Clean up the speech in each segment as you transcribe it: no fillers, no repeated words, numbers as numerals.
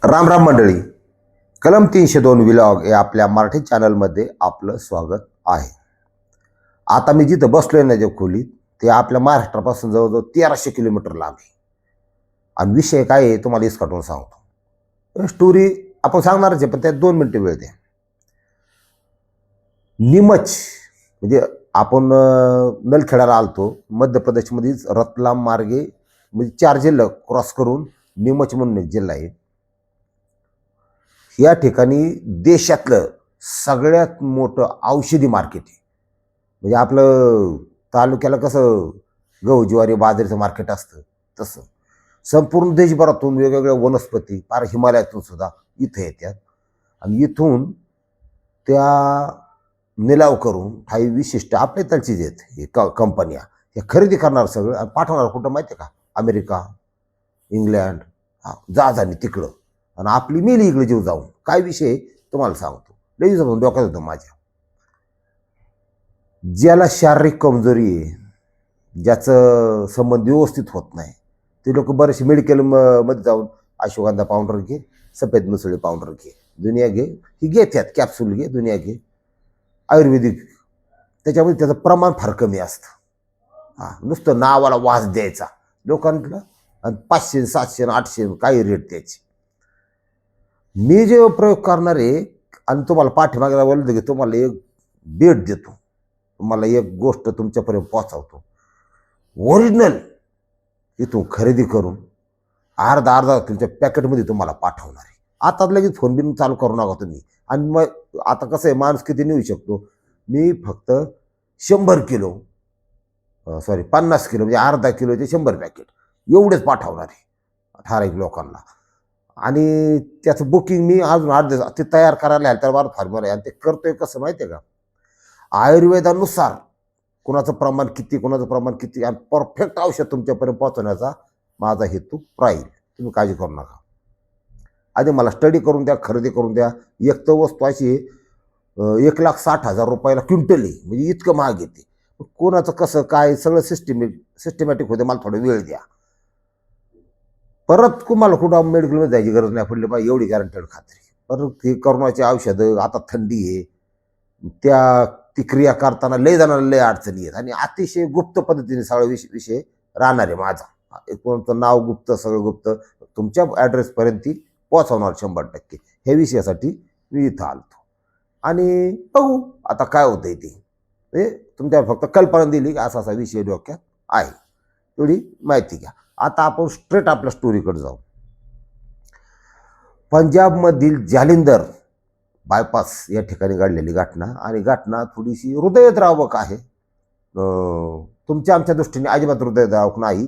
राम राम मंडळी. कलम 302 व्लॉग या आपल्या मराठी चॅनलमध्ये आपलं स्वागत आहे. आता मी जिथं बसलोय ना ज्या खोलीत, ते आपल्या महाराष्ट्रापासून जवळजवळ 1300 किलोमीटर लांब आहे. आणि विषय काय आहे तुम्हाला इसकाटून सांगतो. स्टोरी आपण सांगणारच आहे, पण त्यात 2 मिनिटं वेळ द्या. नीमच म्हणजे आपण नलखेड्याला आलतो, मध्य प्रदेशमध्येच रतलाम मार्गे, म्हणजे 4 जिल्हा क्रॉस करून नीमच म्हणून एक जिल्हा आहे. या ठिकाणी देशातलं सगळ्यात मोठं औषधी मार्केट आहे. म्हणजे आपलं तालुक्याला कसं गहू ज्वारी बाजरीचं मार्केट असतं, तसं संपूर्ण देशभरातून वेगवेगळ्या वनस्पती फार हिमालयातून सुद्धा इथं येतात. आणि इथून त्या निलाव करून काही विशिष्ट आपल्या इथलचीच आहेत हे कंपन्या हे खरेदी करणार सगळं आणि पाठवणार कुठं माहिती आहे का? अमेरिका, इंग्लंड, जहाजाने तिकडं. आणि आपली मेली इकडे जीव जाऊन. काय विषय तुम्हाला सांगतो, लई जाऊन डोक्यात होतं माझ्या. ज्याला शारीरिक कमजोरी आहे, ज्याचं संबंध व्यवस्थित होत नाही, ते लोक बरेचसे मेडिकल मध्ये जाऊन अश्वगंधा पावडर घे, सफेद मुसळी पावडर घे, दुनिया घे, ही घेतात, कॅप्सूल घे, दुनिया घे, आयुर्वेदिक. त्याच्यामध्ये त्याचं प्रमाण फार कमी असतं. नुसतं नावाला वास द्यायचा लोकांना, आणि 500 700 800 काही रेट द्यायचे. मी जे प्रयोग करणार आहे आणि तुम्हाला पाठीमागे बोलतो की तुम्हाला एक भेट देतो, तुम्हाला एक गोष्ट तुमच्यापर्यंत पोहोचवतो. ओरिजिनल इथून खरेदी करून अर्धा तुमच्या पॅकेटमध्ये तुम्हाला पाठवणार आहे. आता लगेच फोन बिन चालू करू नका तुम्ही. आणि मग आता कसं आहे, माणूस किती नेऊ शकतो, मी फक्त 100 किलो 50 किलो म्हणजे अर्धा किलोचे 100 पॅकेट एवढेच पाठवणार आहे ठराविक लोकांना. आणि त्याचं बुकिंग मी अजून 8 दिवस ते तयार करायला आहे, तर बार फार्मर आहे. आणि ते करतोय कसं माहिती आहे का, आयुर्वेदानुसार कुणाचं प्रमाण किती, कुणाचं प्रमाण किती, आणि परफेक्ट औषध तुमच्यापर्यंत पोहोचवण्याचा माझा हेतू राहील. तुम्ही काळजी करू नका. आधी मला स्टडी करून द्या, खरेदी करून द्या. एक तर वस्तू अशी 1,60,000 रुपयाला क्विंटल आहे, म्हणजे इतकं महाग येते. कोणाचं कसं काय सगळं सिस्टमॅटिक होते. मला थोडा वेळ द्या. परत तुम्हाला कुठं मेडिकलमध्ये जायची गरज नाही पडली पाहिजे, एवढी गॅरंटेड खात्री. परत हे करोनाची औषधं, आता थंडी आहे, ती क्रिया करताना लय जणांना लय अडचणी आहेत. आणि अतिशय गुप्त पद्धतीने सगळा विषय राहणार आहे माझा. कोणतं नाव गुप्त, सगळं गुप्त, तुमच्या ॲड्रेसपर्यंत ती पोहोचवणार 100%. हे विषयासाठी मी इथं आलतो. आणि बघू आता काय होतंय ते. म्हणजे तुमच्या फक्त कल्पना दिली की असा असा विषय डोक्यात आहे, एवढी माहिती घ्या. आता आपण स्ट्रेट आपल्या स्टोरीकडे जाऊ. पंजाबमधील जालिंदर बायपास या ठिकाणी घडलेली घटना. आणि घटना थोडीशी हृदयद्रावक आहे. तुमच्या आमच्या दृष्टीने अजिबात हृदयद्रावक नाही,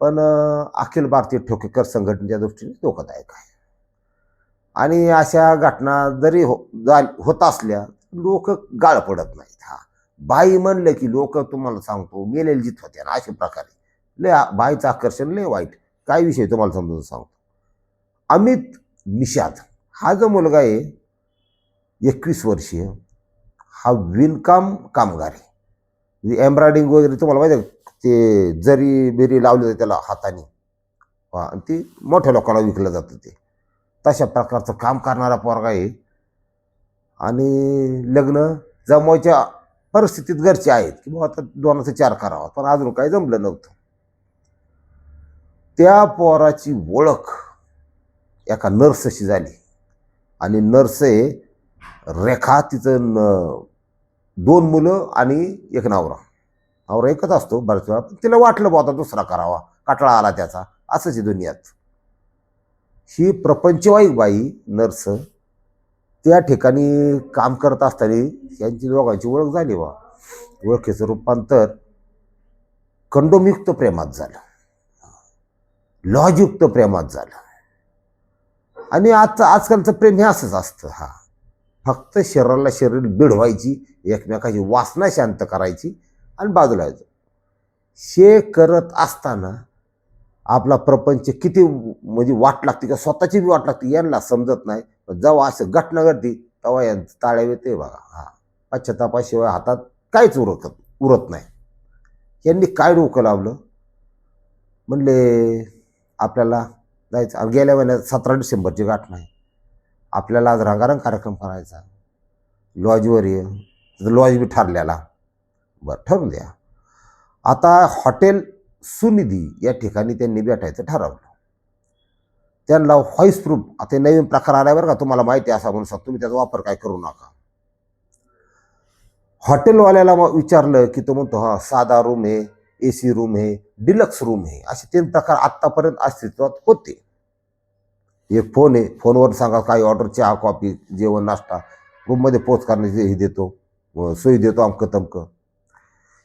पण अखिल भारतीय ठोकेकर संघटनेच्या दृष्टीने धोकादायक आहे. आणि अशा घटना जरी होत असल्या, लोक गाळ पडत नाहीत. बाई म्हणलं की लोक, तुम्हाला सांगतो, मेलेली जित होत्या ना, अशा प्रकारे लय बाईचं आकर्षण लय वाईट. काय विषय तुम्हाला समजून सांगतो. अमित निषाद हा जो मुलगा आहे, 21 वर्षीय, हा विणकाम कामगार आहे. म्हणजे एम्ब्रॉयडिंग वगैरे तुम्हाला माहिती आहे, ते जरी बेरी लावली जाते त्याला हाताने, आणि ती मोठ्या लोकांना विकलं जातं ते, तशा प्रकारचं काम करणारा पोरगा आहे. आणि लग्न जमवायच्या परिस्थितीत घरचे आहेत की बाबा आता 2चं 4 करावा, पण अजून काही जमलं नव्हतं. त्या पोराची ओळख एका नर्सशी झाली. आणि नर्स आहे रेखा, तिचं 2 मुलं आणि 1 नवरा. नवरा एकच असतो बऱ्याच वेळा, पण तिला वाटलं बा आता दुसरा करावा, कटाळा आला त्याचा, असंच आहे दुनियात. ही प्रपंचवाईक बाई नर्स त्या ठिकाणी काम करत असताना यांची दोघांची ओळख झाली बा. ओळखीचं रूपांतर कंडोमयुक्त प्रेमात झालं, लॉजयुक्त प्रेमात झालं. आणि आजकालचं प्रेम हे असंच असतं. फक्त शरीराला शरीर भिडवायची, एकमेकाची वासना शांत करायची आणि बाजूला यायचं. हे करत असताना आपला प्रपंच किती म्हणजे वाट लागते, का स्वतःची बी वाट लागते, यांना समजत नाही. जेव्हा असं घटना घडती तेव्हा यांचं ताळ्या येते बघा. पश्चातापाशिवाय हातात काहीच उरत नाही. यांनी काय डोकं लावलं, म्हणले आपल्याला जायचं. आणि गेल्या महिन्यात 17 डिसेंबरची घटना आहे. आपल्याला आज रंगारंग कार्यक्रम करायचा, लॉजवर ये, लॉज बी ठरलेला, बरं ठरवून द्या. आता हॉटेल सुनिधी या ठिकाणी त्यांनी भेटायचं ठरवलं. त्यांना व्हॉइस प्रूफ, आता नवीन प्रकार आलाय बरं का, तुम्हाला माहिती आहे असा म्हणून सांगतो, तुम्ही त्याचा वापर काय करू नका. हॉटेलवाल्याला विचारलं की तो म्हणतो हां साधा रूम आहे, AC रूम आहे, डिलक्स रूम आहे, असे 3 प्रकार आत्तापर्यंत अस्तित्वात होते. एक फोन आहे, फोनवर सांगा काही ऑर्डर, चहा कॉफी जेवण नाश्ता रूममध्ये पोच करण्याची हे देतो, सोयी देतो, अमकं तमकं.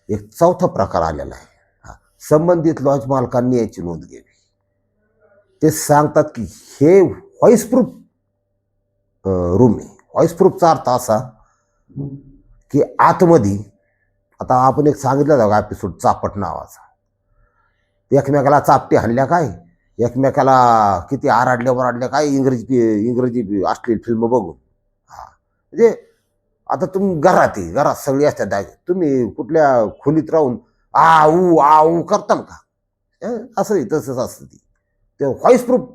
एक चौथा प्रकार आलेला आहे. संबंधित लॉज मालकांनी याची नोंद घ्यावी. ते सांगतात की हे व्हॉइस प्रूफ रूम आहे. व्हॉइस प्रूफचा अर्थ असा की आतमध्ये, आता आपण एक सांगितलं जाऊ एपिसोड चापट नावाचा, एकमेकाला चापटे हाणल्या काय, एकमेकाला किती आराडल्या काय, इंग्रजी अश्लील फिल्म बघून. म्हणजे आता तुम्ही घरात सगळी असतात, तुम्ही कुठल्या खोलीत राहून आ ऊ करता का, असं तसंच असतं. ते व्हॉइस प्रूफ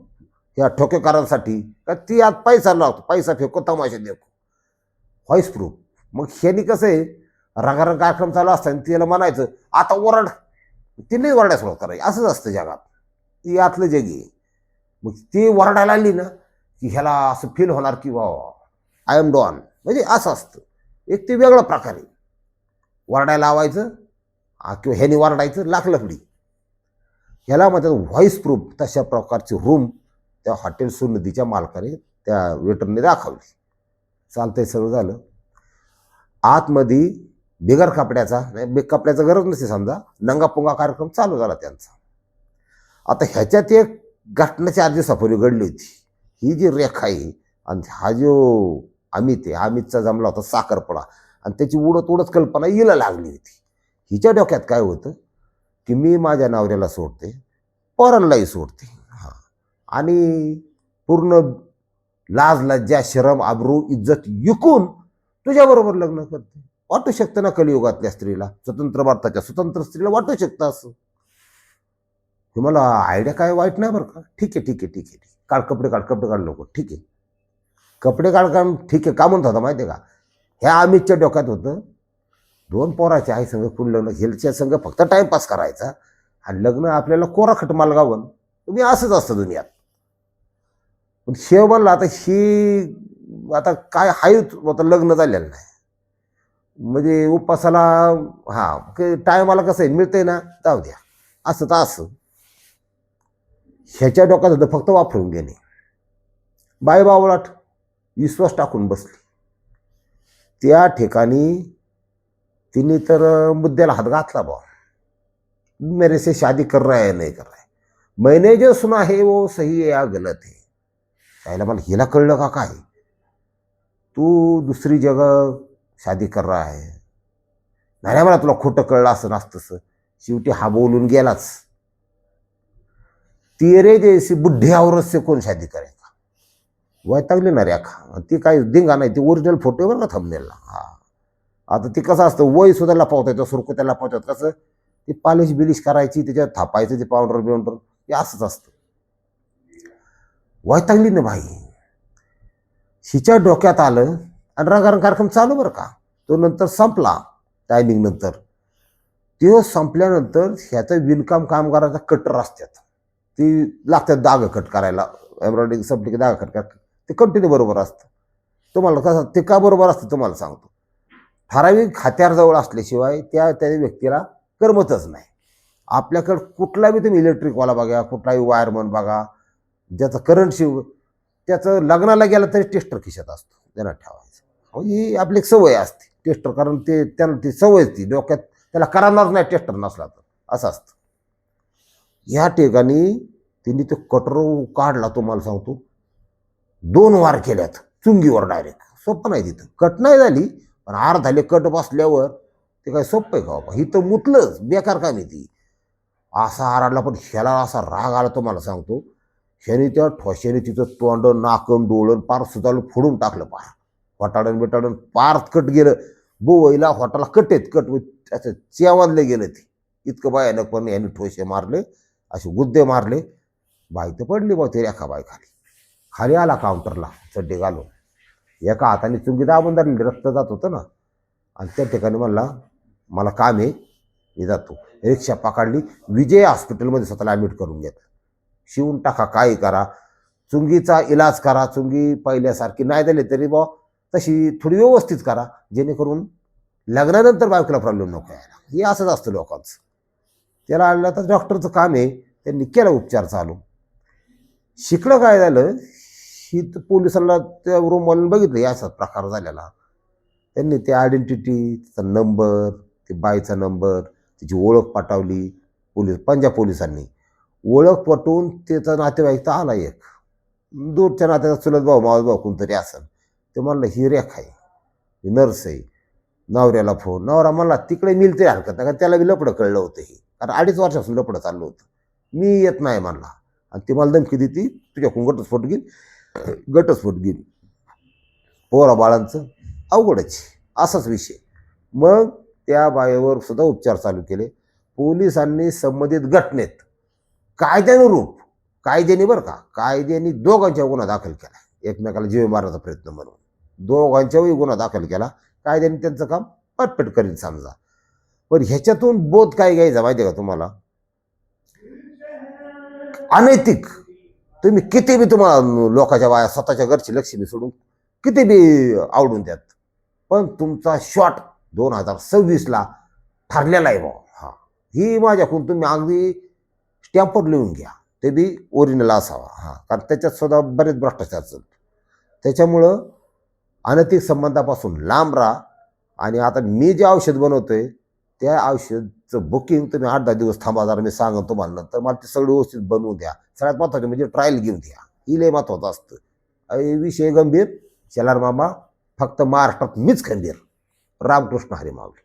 ह्या ठोकेकारांसाठी का ती आत पैसा लावतो, पैसा फेको तमाशा देखो, व्हॉइस प्रूफ. मग ह्यानी कसं आहे, रंगारंग कार्यक्रम चालू असताना तिला म्हणायचं आता ओरड, ती नाही ओरडायला सुरुवात करायची. असंच असतं जगात, ती आतलं जग आहे. मग ती ओरडायला आली ना की ह्याला असं फील होणार की वा आय एम डॉन, म्हणजे असं असतं. एक ते वेगळा प्रकार आहे, वरडायला लावायचं किंवा ह्यानी वरडायचं, लाखलफडी. ह्याला म्हणतात व्हॉइस प्रूफ. तशा प्रकारची रूम त्या हॉटेल सुनिधीच्या मालकाने त्या वेटरने दाखवली. चालतंय, सगळं झालं. आतमध्ये बिगर कपड्याचा, कपड्याचा गरज नसते समजा, नंगापुंगा कार्यक्रम चालू झाला त्यांचा. आता ह्याच्यात एक घटनाची आधी सफरी घडली होती. ही जी रेखा आहे आणि हा जो अमित आहे, अमितचा जमला होता साखरपडा, आणि त्याची उडत कल्पना हिला लागली होती. हिच्या डोक्यात काय होतं की मी माझ्या नवऱ्याला सोडते, पोरांनाही सोडते, हां, आणि पूर्ण लाज लज्जा शरम आबरू इज्जत विकून तुझ्याबरोबर लग्न करते. वाटू शकतं ना कलियुगातल्या स्त्रीला, स्वतंत्र भारताच्या स्वतंत्र स्त्रीला वाटू शकतं असं. हे मला आयडिया काय वाईट नाही बरं का. ठीक आहे, काढ कपडे काढ नको, ठीक आहे, कपडे काढ ठीक आहे. का म्हणत होता माहिती आहे का, ह्या अमितच्या डोक्यात होतं 2 पोराच्या आई संघ कुण लग्न, ह्याच्या संघ फक्त टाइमपास करायचा आणि लग्न आपल्याला कोरा खटमाल गावन. तुम्ही असंच असतं दुनियात. पण शेव म्हणला आता ही आता काय हाय, आता लग्न झालेलं नाही म्हणजे उपासाला, हां टायमाला कसं आहे मिळतंय ना, जाऊ द्या, असं तर असं. ह्याच्या डोक्यात होतं फक्त वापरून घेणे. बाय बावळाट विश्वास टाकून बसली. त्या ठिकाणी तिने तर मुद्द्याला हात घातला, बा मेरे से शादी कर रहा है नहीं कर रहा है, मैंने जो सुना है वो सही है या गलत है. त्याला मला हिला कळलं का काय, तू दुसरी जगह शादी कर रहा है. नाही मला तुला खोटं कळलं असं नसतंसं. शेवटी हा बोलून गेलाच. तेरे जैसी बुढ़ी औरत से कोण शादी करेगा. वैतागली ना रेखा. ती काय धिंगा नाही, ती ओरिजिनल फोटो बरं का थंबनेलला. आता ती कसं असतं, वय सुद्धा लपवता येतं, सुरकुत्या लपवतात. कसं ती पालिश बिलिश करायची, त्याच्यात थापायचं ते पावडर बिवडर, हे असंच असतं. वैतागली ना भाई. हिच्या डोक्यात आलं आणि रंगारंग कार्यक्रम चालू बरं का. तो नंतर संपला टायमिंग नंतर. तो संपल्यानंतर ह्याचा विणकाम कामगाराचा कटर असतात, ती लागतात दाग कट करायला, एम्ब्रॉयडरिंग संपली की दाग कट करायला, ते कंटिन्यू बरोबर असतं. तुम्हाला कसं ते का बरोबर असतं तुम्हाला सांगतो. ठराविक हत्यारजवळ असल्याशिवाय त्या व्यक्तीला करमतच नाही. आपल्याकडं कुठला बी तुम्ही इलेक्ट्रिकवाला बघा, कुठलाही वायरमन बघा, ज्याचं करंट त्याचं लग्नाला गेलं तरी टेस्टर खिशात असतो, त्यांना ठेवायचं. ही आपली एक सवय असते टेस्टर, कारण ते त्यांना ती सवयच ती डोक्यात, त्याला करणार नाही टेस्टर नसला तर, असं असतं. या ठिकाणी तिने तो कटर काढला, तुम्हाला सांगतो 2 वार केल्यात चुंगीवर डायरेक्ट. सोपं नाही तिथं, कट नाही झाली पण झाले कट बसल्यावर ते काय सोपं आहे का बाबा. ही तर मुतलंच, बेकार काम आहे ती. असा आरडला, पण ह्याला असा राग आला तुम्हाला सांगतो. ह्याने त्या ठोश्याने तिचं तोंड नाकन डोळण पार सुचालून फोडून टाकलं, पार वटाडण बिटाडण पार कट गेलं. बोईला होटाला कटेत कट असं चेवाजले गेलं ते, इतकं भयानक. पण याने ठोसे मारले, असे गुद्दे मारले. बाई तर पडली बा ती रेखाबाई खाली. खाली आला काउंटरला चड्डी घालून, एका हाताने चुंगी दाबून धरली, रक्त जात होतं ना. आणि त्या ठिकाणी म्हणला मला काम आहे, मी जातो. रिक्षा पकडली, विजय हॉस्पिटलमध्ये स्वतःला ॲडमिट करून घेतलं. शिवून टाका, काही करा, चुंगीचा इलाज करा. चुंगी पहिल्यासारखी नाही झाली तरी बा तशी थोडी व्यवस्थित करा, जेणेकरून लग्नानंतर बायकोला प्रॉब्लेम नको यायला. हे असंच असतं लोकांचं. त्याला आणलं तर डॉक्टरचं काम आहे, त्यांनी केला उपचार चालू. शिकलं काय झालं, ही पोलिसांना त्या रूमवाल्यानं बघितलं असाच प्रकार झालेला. त्यांनी ते आयडेंटिटी, त्याचा नंबर, ते बाईचा नंबर, तिची ओळख पटवली. पंजाब पोलिसांनी ओळख पटवून त्याचा नातेवाईक तर आला, एक दूरच्या नात्याचा चुलत भाऊ मावस भाऊ कोणतरी असेल. ते म्हणलं ही रेखा आहे, ही नर्स आहे. नवऱ्याला फोन, नवरा म्हणला तिकडे मिळते हरकत नाही, कारण त्याला बी लपडं कळलं होतं हे, कारण 2.5 वर्षापासून लपडं चाललं होतं. मी येत नाही म्हणला. आणि ती मला धमकी देती, तुझ्याकडून घटस्फोट घेईन. पोरा बाळांचं अवघडच असाच विषय. मग त्या बाईवर सुद्धा उपचार चालू केले. पोलिसांनी संबंधित घटनेत कायद्यानुरूप, कायद्याने बरं का, कायद्याने दोघांच्या गुन्हा दाखल केला. एकमेकाला जीव मारण्याचा प्रयत्न म्हणून दोघांच्याही गुन्हा दाखल केला. कायद्याने त्यांचं काम परफेक्ट करीन समजा. पण ह्याच्यातून बोध काय घ्यायचा माहिती आहे का तुम्हाला? अनैतिक, तुम्ही किती बी तुम्हाला लोकांच्या बाया स्वतःच्या घरची लक्ष्मी सोडून किती बी आवडून द्यात, पण तुमचा शॉट 2026ला ठरलेला आहे बा. हा, ही माझ्याकडून तुम्ही अगदी स्टॅम्पवर लिहून घ्या, ते बी ओरिजिनल असावा. हा, कारण त्याच्यात सुद्धा बरेच भ्रष्टाचार चालतो. त्याच्यामुळं अनैतिक संबंधापासून लांब राहा. आणि आता मी जे औषध बनवतोय त्या औषधचं बुकिंग तुम्ही 8-10 दिवस थांबा, जरा मी सांगतो तुम्हाला नंतर. मला ते सगळं व्यवस्थित बनवून द्या. सगळ्यात महत्त्वाचं म्हणजे ट्रायल घेऊन द्या, ही लय महत्त्वाचं असतं. विषय गंभीर. शेलार मामा फक्त महाराष्ट्रात मीच खंबीर. रामकृष्ण हरी माऊली.